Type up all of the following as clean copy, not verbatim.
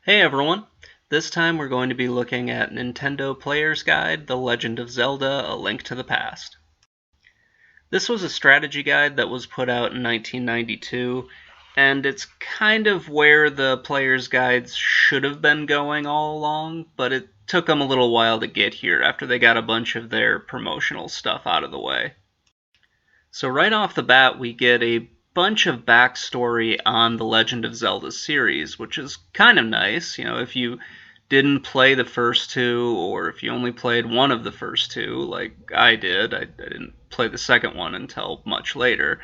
Hey everyone! This time we're going to be looking at Nintendo Player's Guide, The Legend of Zelda, A Link to the Past. This was a strategy guide that was put out in 1992, and it's kind of where the player's guides should have been going all along, but it took them a little while to get here after they got a bunch of their promotional stuff out of the way. So right off the bat we get a bunch of backstory on the Legend of Zelda series, which is kind of nice. If you didn't play the first two, or if you only played one of the first two, like I did, I didn't play the second one until much later,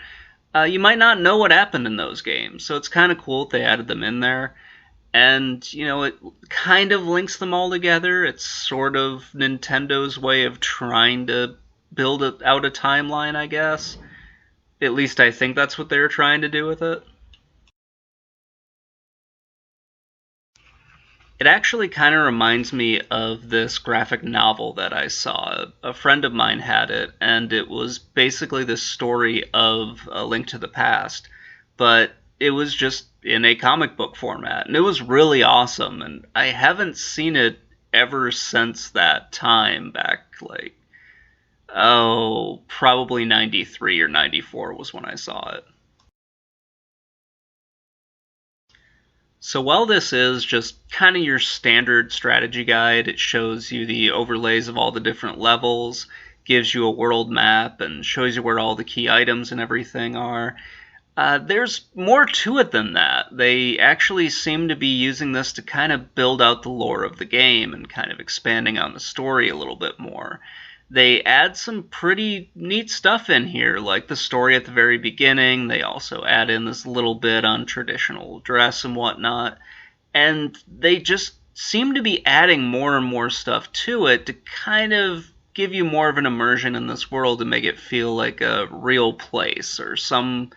you might not know what happened in those games, so it's kind of cool that they added them in there. And, it kind of links them all together. It's sort of Nintendo's way of trying to build out a timeline, I guess. At least I think that's what they were trying to do with it. It actually kind of reminds me of this graphic novel that I saw. A friend of mine had it, and it was basically the story of A Link to the Past, but it was just in a comic book format, and it was really awesome, and I haven't seen it ever since that time back, probably 93 or 94 was when I saw it. So while this is just kind of your standard strategy guide, it shows you the overlays of all the different levels, gives you a world map, and shows you where all the key items and everything are. There's more to it than that. They actually seem to be using this to kind of build out the lore of the game and kind of expanding on the story a little bit more. They add some pretty neat stuff in here, like the story at the very beginning. They also add in this little bit on traditional dress and whatnot. And they just seem to be adding more and more stuff to it to kind of give you more of an immersion in this world and make it feel like a real place or some,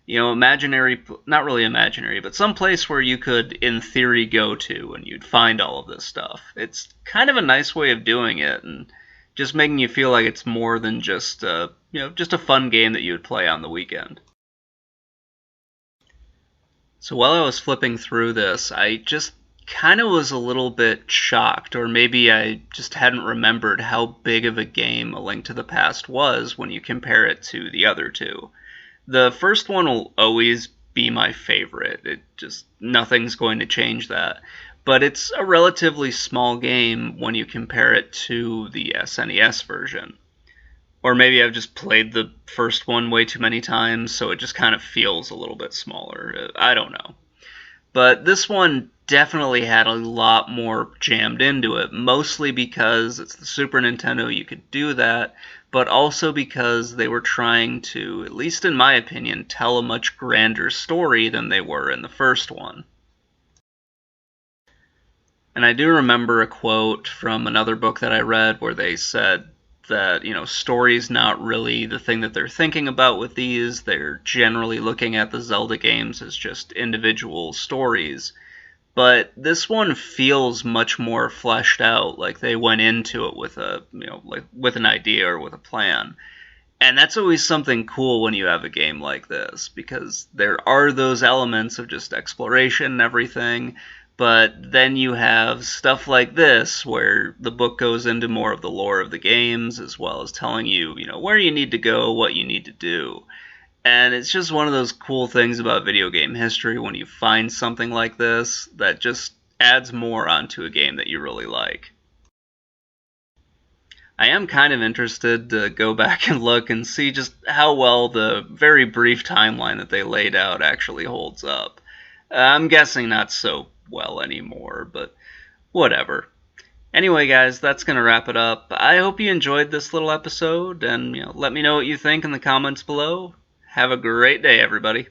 imaginary, not really imaginary, but some place where you could, in theory, go to and you'd find all of this stuff. It's kind of a nice way of doing it, and just making you feel like it's more than just just a fun game that you would play on the weekend. So while I was flipping through this, I just kind of was a little bit shocked, or maybe I just hadn't remembered how big of a game A Link to the Past was when you compare it to the other two. The first one will always be my favorite. Nothing's going to change that. But it's a relatively small game when you compare it to the SNES version. Or maybe I've just played the first one way too many times, so it just kind of feels a little bit smaller. I don't know. But this one definitely had a lot more jammed into it, mostly because it's the Super Nintendo, you could do that, but also because they were trying to, at least in my opinion, tell a much grander story than they were in the first one. And I do remember a quote from another book that I read where they said that, story's not really the thing that they're thinking about with these. They're generally looking at the Zelda games as just individual stories. But this one feels much more fleshed out, like they went into it with with an idea or with a plan. And that's always something cool when you have a game like this, because there are those elements of just exploration and everything, but then you have stuff like this, where the book goes into more of the lore of the games, as well as telling you, where you need to go, what you need to do. And it's just one of those cool things about video game history when you find something like this that just adds more onto a game that you really like. I am kind of interested to go back and look and see just how well the very brief timeline that they laid out actually holds up. I'm guessing not so well anymore, but whatever. Anyway, guys, that's going to wrap it up. I hope you enjoyed this little episode, and let me know what you think in the comments below. Have a great day, everybody.